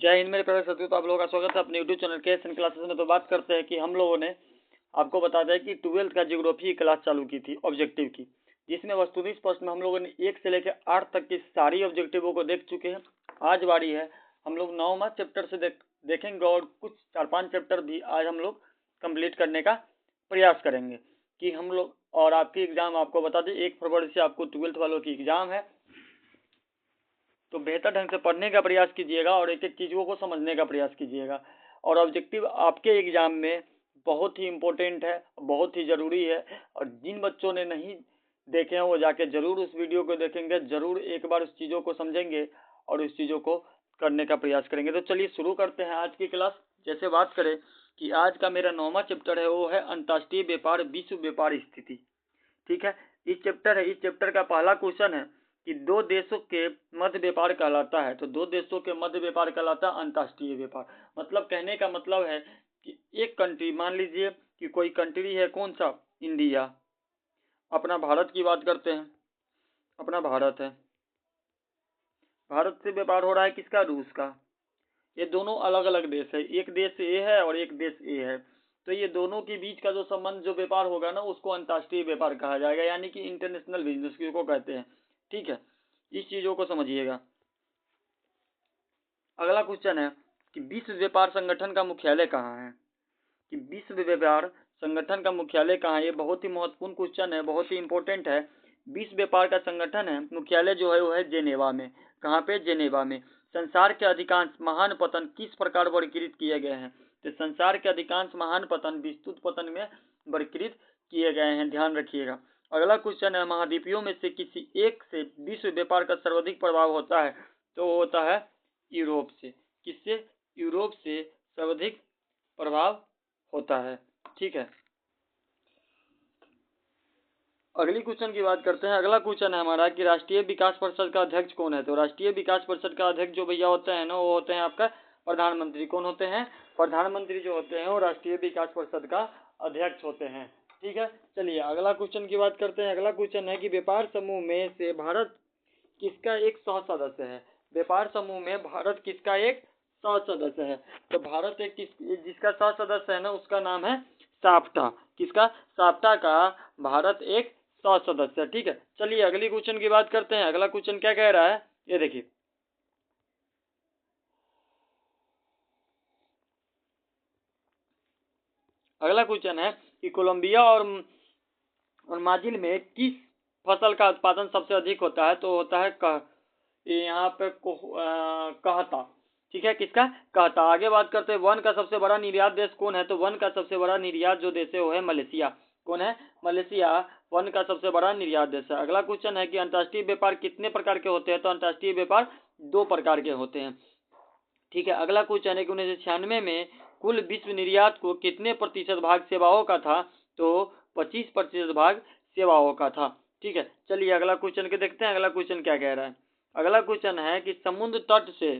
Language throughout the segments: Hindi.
जय हिंद मेरे प्यारे साथियों। तो आप लोगों का स्वागत है अपने यूट्यूब चैनल के एस क्लासेस में। तो बात करते हैं कि हम लोगों ने आपको बता दें कि 12th का ज्योग्राफी क्लास चालू की थी ऑब्जेक्टिव की, जिसमें वस्तुनिष्ठ प्रश्न में हम लोगों ने 1 से लेकर 8 तक की सारी ऑब्जेक्टिवों को देख चुके हैं। आज बारी है हम लोग 9वां चैप्टर से देखेंगे और कुछ 4-5 चैप्टर भी आज हम लोग कंप्लीट करने का प्रयास करेंगे कि हम लोग। और आपकी एग्जाम आपको बता दें 1 फरवरी से आपको 12th वालों की एग्जाम है, तो बेहतर ढंग से पढ़ने का प्रयास कीजिएगा और एक एक चीज़ों को समझने का प्रयास कीजिएगा। और ऑब्जेक्टिव आपके एग्जाम में बहुत ही इम्पोर्टेंट है, बहुत ही ज़रूरी है। और जिन बच्चों ने नहीं देखे हैं वो जाके ज़रूर उस वीडियो को देखेंगे, ज़रूर एक बार उस चीज़ों को समझेंगे और उस चीज़ों को करने का प्रयास करेंगे। तो चलिए शुरू करते हैं आज की क्लास। जैसे बात करें कि आज का मेरा 9वां चैप्टर है, वो है अंतर्राष्ट्रीय व्यापार, विश्व व्यापार स्थिति। ठीक है, इस चैप्टर का पहला क्वेश्चन है कि 2 देशों के मध्य व्यापार कहलाता है। तो 2 देशों के मध्य व्यापार कहलाता है अंतर्राष्ट्रीय व्यापार। मतलब कहने का मतलब है कि एक कंट्री, मान लीजिए कि कोई कंट्री है, कौन सा, इंडिया, अपना भारत की बात करते हैं, अपना भारत है, भारत से व्यापार हो रहा है किसका, रूस का। ये दोनों अलग अलग देश है, एक देश ए है और एक देश ए है। तो ये दोनों के बीच का जो संबंध, जो व्यापार होगा ना, उसको अंतर्राष्ट्रीय व्यापार कहा जाएगा, यानी कि इंटरनेशनल बिजनेस को कहते हैं। ठीक है, इस चीजों को समझिएगा। अगला क्वेश्चन है कि विश्व व्यापार संगठन का मुख्यालय कहाँ है। कि विश्व व्यापार संगठन का मुख्यालय कहाँ है, ये बहुत ही महत्वपूर्ण क्वेश्चन है, बहुत ही इंपॉर्टेंट है। विश्व व्यापार का संगठन है, मुख्यालय जो है वो है जेनेवा में। कहाँ पे, जेनेवा में। संसार के अधिकांश महान पतन किस प्रकार वर्गीकृत किए गए हैं। तो संसार के अधिकांश महान पतन विस्तृत पतन में वर्गीकृत किए गए हैं, ध्यान रखिएगा। अगला क्वेश्चन है, महाद्वीपों में से किसी एक से विश्व व्यापार का सर्वाधिक प्रभाव होता है। तो होता है यूरोप से। किससे, यूरोप से सर्वाधिक प्रभाव होता है। ठीक है, अगली क्वेश्चन की बात करते हैं। अगला क्वेश्चन है हमारा कि राष्ट्रीय विकास परिषद का अध्यक्ष कौन है। तो राष्ट्रीय विकास परिषद का अध्यक्ष जो भैया होते हैं ना, वो होते हैं आपका प्रधानमंत्री। कौन होते हैं, प्रधानमंत्री जो होते हैं वो राष्ट्रीय विकास परिषद का अध्यक्ष होते हैं। ठीक है, चलिए अगला क्वेश्चन की बात करते हैं। अगला क्वेश्चन है कि व्यापार समूह में से भारत किसका एक सह सदस्य है। व्यापार समूह में भारत किसका एक सह सदस्य है। तो भारत एक जिसका सह सदस्य है ना, उसका नाम है साप्टा। किसका, साप्टा का भारत एक सह सदस्य। ठीक है, चलिए अगली क्वेश्चन की बात करते हैं। अगला क्वेश्चन क्या कह रहा है, ये देखिए। अगला क्वेश्चन है कि कोलंबिया और माजिल में किस फसल का उत्पादन सबसे अधिक होता है। तो होता है यहाँ पे कहता। ठीक है, किसका, कहता। आगे बात करते हैं, वन का सबसे बड़ा निर्यात देश कौन है। तो वन का सबसे बड़ा निर्यात जो देश है वो है मलेशिया। कौन है, मलेशिया वन का सबसे बड़ा निर्यात देश है। अगला क्वेश्चन है कि अंतर्राष्ट्रीय व्यापार कितने प्रकार के होते हैं। तो अंतर्राष्ट्रीय व्यापार 2 प्रकार के होते हैं। ठीक है, अगला क्वेश्चन है कि 1996 में कुल विश्व निर्यात को कितने प्रतिशत भाग सेवाओं का था। तो 25% भाग सेवाओं का था। ठीक है, चलिए अगला क्वेश्चन के देखते हैं। अगला क्वेश्चन क्या कह रहा है। अगला क्वेश्चन है कि समुद्र तट से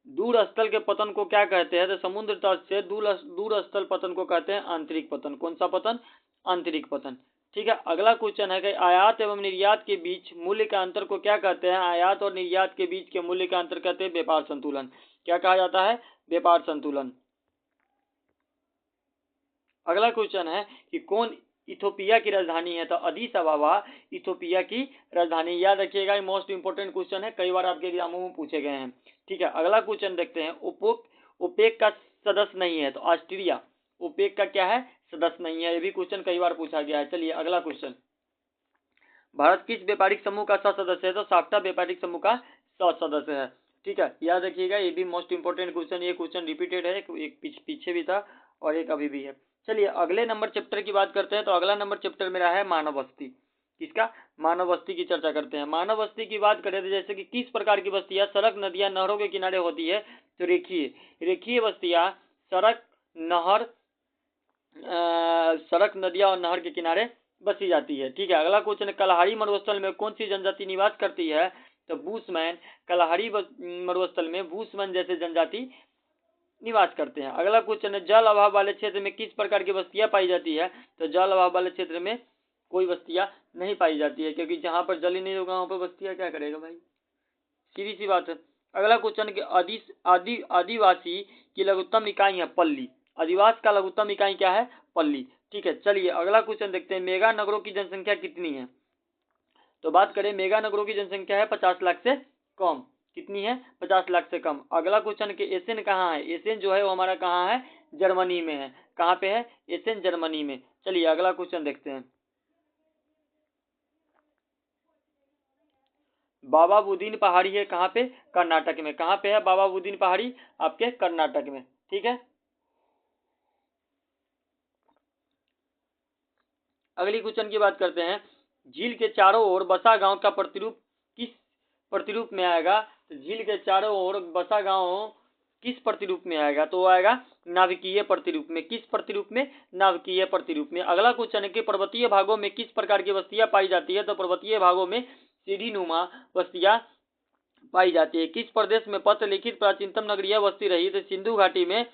दूर स्थल के पतन को क्या कहते हैं। तो समुद्र तट से दूर स्थल पतन को कहते हैं आंतरिक पतन। कौन सा पतन, आंतरिक पतन। ठीक है, अगला क्वेश्चन है कि आयात एवं निर्यात के बीच मूल्य का अंतर को क्या कहते हैं। आयात और निर्यात के बीच के मूल्य का अंतर कहते हैं व्यापार संतुलन। क्या कहा जाता है, व्यापार संतुलन। अगला क्वेश्चन है कि कौन इथोपिया की राजधानी है। तो अदीस अबाबा इथोपिया की राजधानी। याद रखिएगा, ये मोस्ट इंपोर्टेंट क्वेश्चन है, कई बार आपके एग्जामों में पूछे गए हैं। ठीक है, अगला क्वेश्चन देखते हैं। ओपेक का सदस्य नहीं है। तो ऑस्ट्रिया ओपेक का क्या है, सदस्य नहीं है। ये भी क्वेश्चन कई बार पूछा गया है। चलिए अगला क्वेश्चन, भारत किस व्यापारिक समूह का सह सदस्य है। तो साफ्टा व्यापारिक समूह का सह सदस्य है। ठीक है, याद रखिएगा, ये भी मोस्ट इंपोर्टेंट क्वेश्चन। ये क्वेश्चन रिपीटेड है, एक पीछे भी था और एक अभी भी है। चलिए अगले नंबर चैप्टर की बात करते हैं। तो अगला नंबर चैप्टर मेरा है मानव बस्ती। किसका, मानव बस्ती की चर्चा करते हैं। मानव बस्ती की बात करें तो जैसे कि किस प्रकार की बस्तियां सड़क, नदियां, नहरों के किनारे होती है। तो रेखीय बस्तियां सड़क, नहर, सड़क, नदियां और नहर के किनारे बसी जाती है। ठीक है, अगला क्वेश्चन है कलहारी मरुस्थल में कौन सी जनजाति निवास करती है। तो बूसमैन। कलहारी मरुस्थल में बूसमैन जैसे जनजाति निवास करते हैं। अगला क्वेश्चन है जल अभाव वाले क्षेत्र में किस प्रकार की बस्तियां पाई जाती है। तो जल अभाव वाले क्षेत्र में कोई बस्तियां नहीं पाई जाती है, क्योंकि जहां पर जल ही नहीं होगा वहां पर बस्तियां क्या करेगा भाई, सीधी सी बात है। अगला क्वेश्चन के आदिवासी की लघुत्तम इकाई है पल्ली। आदिवासी का लघुत्तम इकाई क्या है? पल्ली। ठीक है, चलिए अगला क्वेश्चन देखते हैं। मेगा नगरों की जनसंख्या कितनी है? तो बात करें मेगा नगरों की जनसंख्या है 50 लाख से कम। कितनी है? 50 लाख से कम। अगला क्वेश्चन के एसेन कहाँ है? एसेन जो है वो हमारा कहाँ है? जर्मनी में है। कहाँ पे है? एसेन जर्मनी में। चलिए अगला क्वेश्चन देखते हैं। बाबा बुदीन पहाड़ी है कहाँ पे? कर्नाटक में। कहाँ पे है बाबा बुदीन पहाड़ी? आपके कर्नाटक में। ठीक है, अगली क्वेश्चन की बात करते हैं। झील के चारों ओर बसा गांव का प्रतिरूप किस प्रतिरूप में आएगा? तो झील के चारों ओर बसा गांव किस प्रतिरूप में आएगा? तो वो आएगा नाभिकीय प्रतिरूप में। किस प्रतिरूप में? नाभिकीय प्रतिरूप में। अगला क्वेश्चन है कि पर्वतीय भागों में किस प्रकार की बस्तियां पाई जाती है? तो पर्वतीय भागों में सीढ़ी नुमा बस्तियां पाई जाती है। किस प्रदेश में पत्र लिखित प्राचीनतम नगरीय बस्ती रही? तो सिंधु घाटी में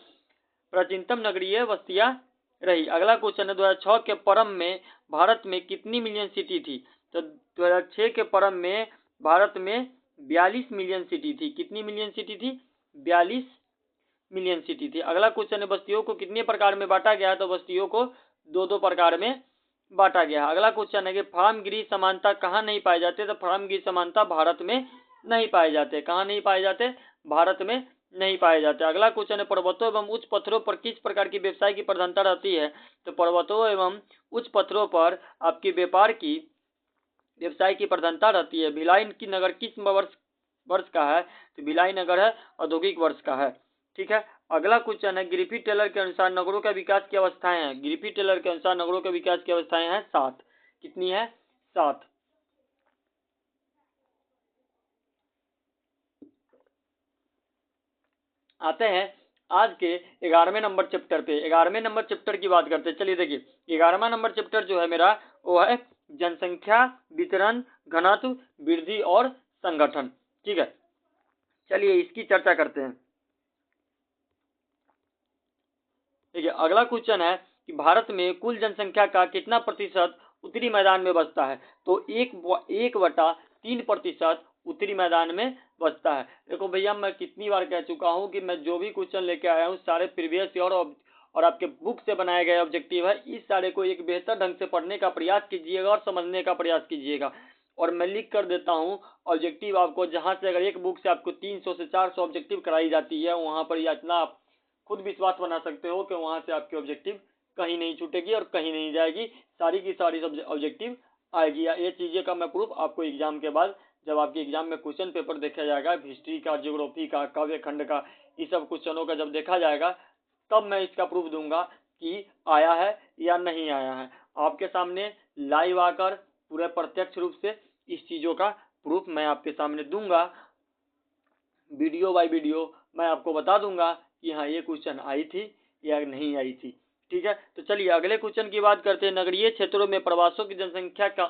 प्राचीनतम नगरीय बस्तियां रही। अगला क्वेश्चन है 2006 के परम में भारत में कितनी मिलियन सिटी थी? तो 2006 के परम में भारत में 42 मिलियन सिटी थी। कितनी मिलियन सिटी थी? 42 मिलियन सिटी थी। अगला क्वेश्चन है बस्तियों को कितने प्रकार में बांटा गया है? तो बस्तियों को दो प्रकार में बांटा गया। अगला क्वेश्चन है कि फार्मगिरी समानता कहाँ नहीं पाए जाते? तो फार्मगिरी समानता भारत में नहीं पाए जाते। कहाँ नहीं पाए जाते? भारत में नहीं पाए जाते। अगला क्वेश्चन है पर्वतों एवं उच्च पत्थरों पर किस प्रकार की व्यवसाय की प्रधानता रहती है? तो पर्वतों एवं उच्च पत्थरों पर आपकी व्यापार की व्यवसाय की प्रधानता रहती है। भिलाई की नगर किस वर्ष का है? तो भिलाई नगर है औद्योगिक वर्ष का है। ठीक है, अगला क्वेश्चन है ग्रिफिथ टेलर के अनुसार नगरों का विकास की अवस्थाएं हैं। ग्रिफिथ टेलर के अनुसार नगरों के विकास की अवस्थाएं हैं 7। कितनी है? 7। आते हैं आज के 11वें नंबर चैप्टर पे। 11वें नंबर चैप्टर की बात करते हैं। चलिए देखिए 11वां नंबर चैप्टर जो है मेरा वो है जनसंख्या वितरण घनत्व वृद्धि और संगठन। ठीक है, चलिए इसकी चर्चा करते हैं। देखिए अगला क्वेश्चन है कि भारत में कुल जनसंख्या का कितना प्रतिशत उत्तरी मैदान में बसता है? तो 1/3% उत्तरी मैदान में बसता है। देखो भैया मैं कितनी बार कह चुका हूं कि मैं जो भी क्वेश्चन लेके आया हूं सारे प्रीवियस ईयर और आपके बुक से बनाए गए ऑब्जेक्टिव है। इस सारे को एक बेहतर ढंग से पढ़ने का प्रयास कीजिएगा और समझने का प्रयास कीजिएगा। और मैं लिख कर देता हूं ऑब्जेक्टिव आपको, जहां से अगर एक बुक से आपको 300 से 400 ऑब्जेक्टिव कराई जाती है वहां पर इतना आप खुद विश्वास बना सकते हो कि वहां से आपकी ऑब्जेक्टिव कहीं नहीं छूटेगी और कहीं नहीं जाएगी। सारी की सारी ऑब्जेक्टिव आएगी। ये चीजें का मैं प्रूफ आपको एग्जाम के बाद जब आपके एग्जाम में क्वेश्चन पेपर देखा जाएगा, हिस्ट्री का, ज्योग्राफी का, काव्य खंड का, इस सब क्वेश्चनों का जब देखा जाएगा तब मैं इसका प्रूफ दूंगा कि आया है या नहीं आया है। आपके सामने लाइव आकर पूरे प्रत्यक्ष रूप से इस चीजों का प्रूफ मैं आपके सामने दूंगा। वीडियो बाय वीडियो मैं आपको बता दूंगा कि हाँ ये क्वेश्चन आई थी या नहीं आई थी। ठीक है, तो चलिए अगले क्वेश्चन की बात करते हैं। नगरीय क्षेत्रों में प्रवासियों की जनसंख्या का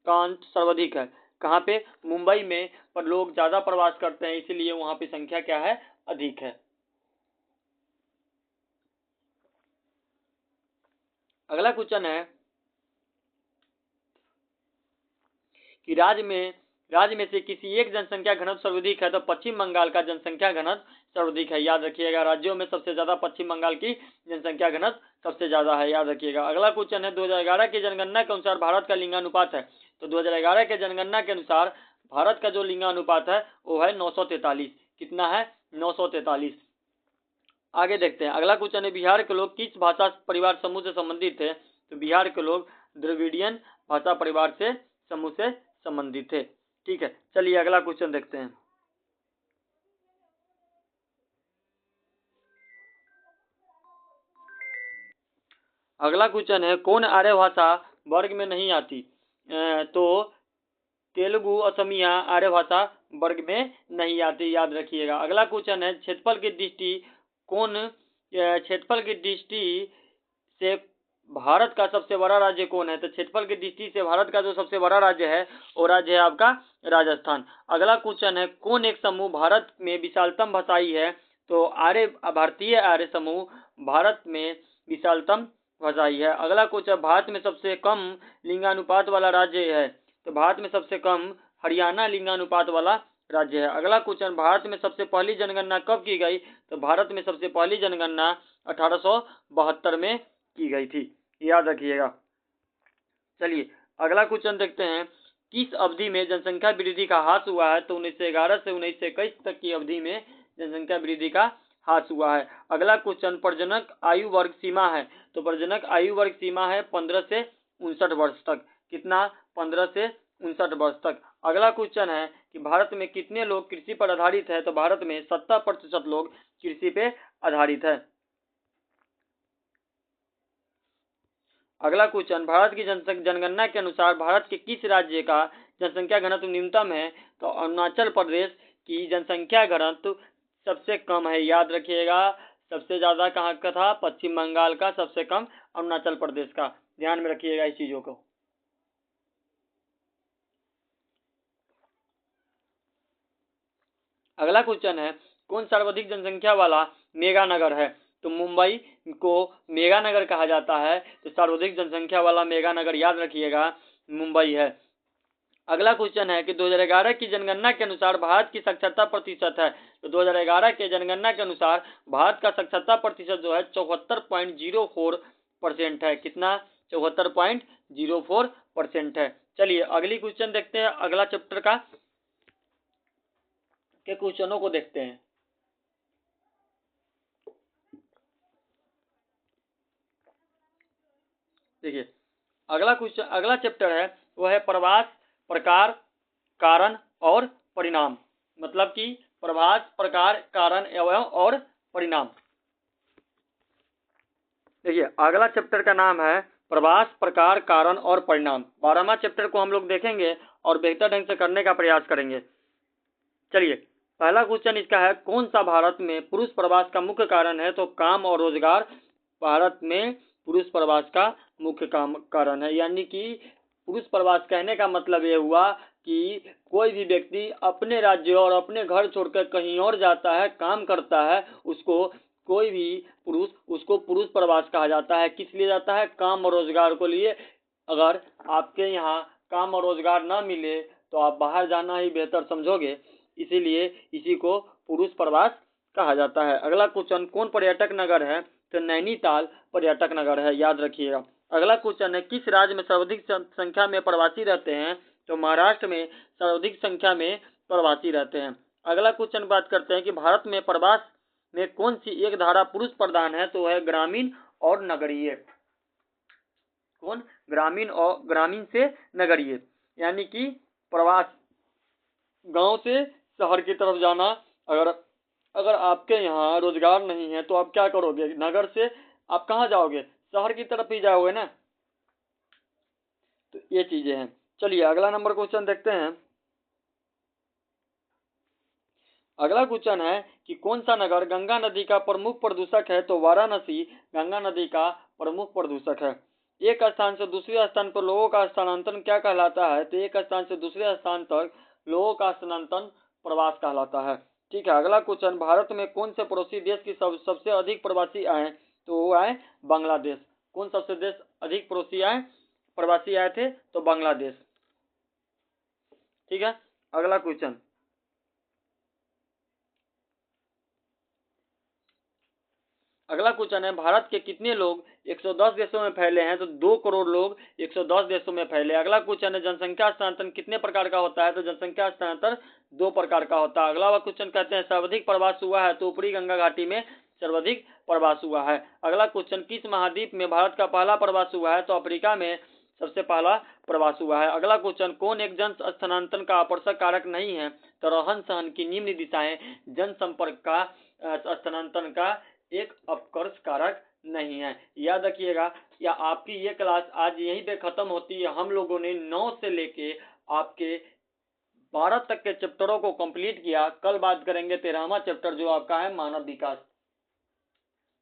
अंश सर्वाधिक है। कहाँ पे? मुंबई में पर लोग ज्यादा प्रवास करते हैं, इसीलिए वहां पे संख्या क्या है? अधिक है। अगला क्वेश्चन है कि राज्य में से किसी एक जनसंख्या घनत्व सर्वाधिक है। तो पश्चिम बंगाल का जनसंख्या घनत्व सर्वाधिक है। याद रखिएगा राज्यों में सबसे ज्यादा पश्चिम बंगाल की जनसंख्या घनत्व सबसे ज्यादा है, याद रखिएगा। अगला क्वेश्चन है 2011 की जनगणना के अनुसार भारत का लिंगानुपात है। तो 2011 के जनगणना के अनुसार भारत का जो लिंगानुपात है वो है 943। कितना है? 943। आगे देखते हैं। अगला क्वेश्चन है बिहार के लोग किस भाषा परिवार समूह से संबंधित थे? तो बिहार के लोग द्रविडियन भाषा परिवार से समूह से संबंधित थे। ठीक है, चलिए अगला क्वेश्चन देखते हैं। अगला क्वेश्चन है कौन आर्य भाषा वर्ग में नहीं आती? तो तेलुगु असमिया आर्य भाषा वर्ग में नहीं आती, याद रखिएगा। अगला क्वेश्चन है क्षेत्रफल की दृष्टि से भारत का सबसे बड़ा राज्य कौन है? तो क्षेत्रफल की दृष्टि से भारत का जो सबसे बड़ा राज्य है वो राज्य है आपका राजस्थान। अगला क्वेश्चन है कौन एक समूह भारत में विशालतम भाषाई है? तो भारतीय आर्य समूह भारत में विशालतम भाषाई है। अगला क्वेश्चन भारत में सबसे कम लिंगानुपात वाला राज्य है। तो भारत में सबसे कम हरियाणा लिंगानुपात वाला राज्य है। अगला क्वेश्चन, भारत में सबसे पहली जनगणना कब की गई? तो भारत में सबसे पहली जनगणना 1872 में की गई थी, याद रखिएगा। चलिए अगला क्वेश्चन देखते हैं, किस अवधि में जनसंख्या वृद्धि का ह्रास हुआ है? तो 1911 से 1921 तक की अवधि में जनसंख्या वृद्धि का ह्रास हुआ है। अगला क्वेश्चन, प्रजनक आयु वर्ग सीमा है? तो प्रजनक आयु वर्ग सीमा है 15 से 59 वर्ष तक। कितना? 15 से 59 वर्ष तक। अगला क्वेश्चन है कि भारत में कितने लोग कृषि पर आधारित है? तो भारत में 70% लोग कृषि पे आधारित है। अगला क्वेश्चन, भारत की जनगणना के अनुसार भारत के किस राज्य का जनसंख्या घनत्व न्यूनतम है? तो अरुणाचल प्रदेश की जनसंख्या घनत्व सबसे कम है, याद रखिएगा। सबसे ज्यादा कहाँ का था? पश्चिम बंगाल का, सबसे कम अरुणाचल प्रदेश का। ध्यान में रखिएगा इस चीजों को। अगला क्वेश्चन है, कौन सर्वाधिक जनसंख्या वाला मेगा नगर है? तो मुंबई को मेगा नगर कहा जाता है, तो सर्वाधिक जनसंख्या वाला मेगा नगर याद रखिएगा मुंबई है। अगला क्वेश्चन है कि 2011 की जनगणना के अनुसार भारत की साक्षरता प्रतिशत है? तो 2011 के जनगणना के अनुसार भारत का साक्षरता प्रतिशत जो है 74.04% है। कितना? 74.04% है। चलिए अगली क्वेश्चन देखते हैं, अगला चैप्टर का के क्वेश्चनों को देखते हैं। देखिए अगला क्वेश्चन, अगला चैप्टर है वो है प्रवास, प्रकार, कारण और परिणाम। मतलब कि प्रवास, प्रकार, कारण एवं और परिणाम। देखिए अगला चैप्टर का नाम है प्रवास, प्रकार, कारण और परिणाम। 12वां चैप्टर को हम लोग देखेंगे और बेहतर ढंग से करने का प्रयास करेंगे। चलिए पहला क्वेश्चन इसका है, कौन सा भारत में पुरुष प्रवास का मुख्य कारण है? तो काम और रोजगार भारत में पुरुष प्रवास का मुख्य कारण है। यानी कि पुरुष प्रवास कहने का मतलब ये हुआ कि कोई भी व्यक्ति अपने राज्य और अपने घर छोड़कर कहीं और जाता है, काम करता है, उसको कोई भी पुरुष, उसको पुरुष प्रवास कहा जाता है। किस लिए जाता है? काम और रोजगार को लिए। अगर आपके यहाँ काम और रोजगार ना मिले तो आप बाहर जाना ही बेहतर समझोगे, इसीलिए इसी को पुरुष प्रवास कहा जाता है। अगला क्वेश्चन, कौन पर्यटक नगर है? तो नैनीताल पर्यटक नगर है, याद रखिएगा। अगला क्वेश्चन है, किस राज्य में सर्वाधिक संख्या में प्रवासी रहते हैं? तो महाराष्ट्र में सर्वाधिक संख्या में प्रवासी रहते हैं। अगला क्वेश्चन बात करते हैं कि भारत में प्रवास में कौन सी एक धारा पुरुष प्रधान है? तो है ग्रामीण और नगरीय। कौन? ग्रामीण और ग्रामीण से नगरीय। यानी कि प्रवास गांव से शहर की तरफ जाना। अगर आपके यहाँ रोजगार नहीं है तो आप क्या करोगे? नगर से आप कहाँ जाओगे? शहर की तरफ ही जाओगे ना। तो ये चीजें हैं। चलिए अगला नंबर क्वेश्चन देखते हैं। अगला क्वेश्चन है कि कौन सा नगर गंगा नदी का प्रमुख प्रदूषक है? तो वाराणसी गंगा नदी का प्रमुख प्रदूषक है। एक स्थान से दूसरे स्थान पर लोगों का स्थानांतरण क्या कहलाता है? तो एक स्थान से दूसरे स्थान तक लोगों का स्थानांतरण प्रवास कहलाता है। ठीक है। अगला क्वेश्चन, भारत में कौन से पड़ोसी देश की सबसे अधिक प्रवासी आए? तो वो आए बांग्लादेश। कौन सबसे देश अधिक प्रवासी आए थे? तो बांग्लादेश। ठीक है। अगला क्वेश्चन, अगला क्वेश्चन है, भारत के कितने लोग 110 देशों में फैले हैं? तो 2 करोड़ लोग 110 देशों में फैले। अगला क्वेश्चन है, जनसंख्या हस्तांतरण कितने प्रकार का होता है? तो जनसंख्या हस्तांतरण 2 प्रकार का होता है। अगला क्वेश्चन कहते हैं, सर्वाधिक प्रवास हुआ है? तो ऊपरी गंगा घाटी में सर्वाधिक प्रवास हुआ है। अगला क्वेश्चन, किस महाद्वीप में भारत का पहला प्रवास हुआ है? तो अफ्रीका में सबसे पहला प्रवास हुआ है। अगला क्वेश्चन, कौन एक जन स्थानांतरण का आकर्षक कारक नहीं है? तो रहन सहन की निम्न दिशाएं जनसंपर्क का स्थानांतरण का एक अपकर्ष कारक नहीं है। याद रखिएगा। या आपकी ये क्लास आज यहीं पे खत्म होती है। हम लोगों ने 9 से लेके आपके 12 तक के चैप्टरों को कंप्लीट किया। कल बात करेंगे 13वां चैप्टर जो आपका है मानव विकास,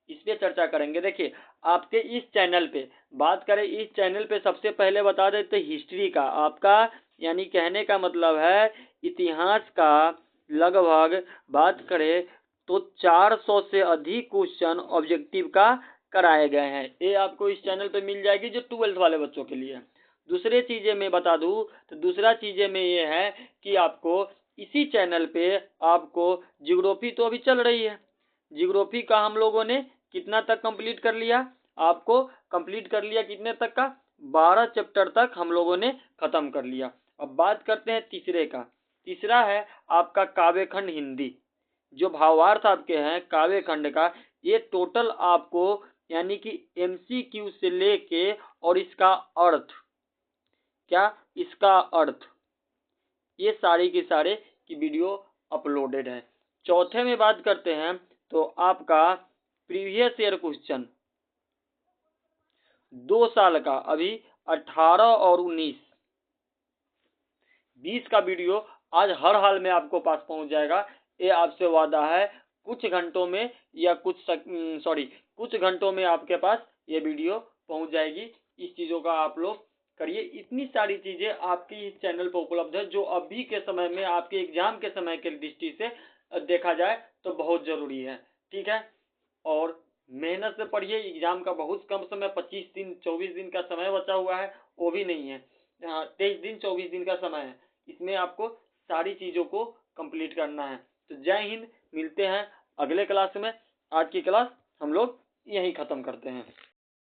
इस पे चर्चा करेंगे। देखिए आपके इस चैनल पे बात करें, इस चैनल पे सबसे पहले बता देते हिस्ट्री का आपका, यानी कहने का मतलब है इतिहास का लगभग बात करें तो 400 से अधिक क्वेश्चन ऑब्जेक्टिव का कराए गए हैं। ये आपको इस चैनल पे मिल जाएगी जो 12th वाले बच्चों के लिए। दूसरे चीजें मैं बता दूं तो दूसरा चीजें में ये है कि आपको इसी चैनल पे आपको ज्योग्राफी तो अभी चल रही है, ज्योग्राफी का हम लोगों ने कितना तक कंप्लीट कर लिया, आपको कंप्लीट कर लिया कितने तक का, 12 चैप्टर तक हम लोगों ने खत्म कर लिया। अब बात करते हैं तीसरे का। तीसरा है आपका काव्यखंड हिंदी। जो भावार्थ आपके हैं काव्यखंड का, ये टोटल आपको यानी कि MCQ से लेके और इसका अर्थ, क्या इसका अर्थ, ये सारी की सारे की वीडियो अपलोडेड है। चौथे में बात करते हैं तो आपका प्रीवियस ईयर क्वेश्चन 2 साल का, अभी 18 और 19-20 का वीडियो आज हर हाल में आपको पास पहुंच जाएगा, ये आपसे वादा है। कुछ घंटों में या कुछ घंटों में आपके पास ये वीडियो पहुंच जाएगी। इस चीजों का आप लोग करिए। इतनी सारी चीजें आपकी इस चैनल पर उपलब्ध है जो अभी के समय में आपके एग्जाम के समय के दृष्टि से देखा जाए तो बहुत जरूरी है। ठीक है, और मेहनत से पढ़िए। एग्जाम का बहुत कम समय, 25 दिन 24 दिन का समय बचा हुआ है, वो भी नहीं है, 23 दिन 24 दिन का समय है। इसमें आपको सारी चीजों को कंप्लीट करना है। तो जय हिंद, मिलते हैं अगले क्लास में। आज की क्लास हम लोग यहीं खत्म करते हैं।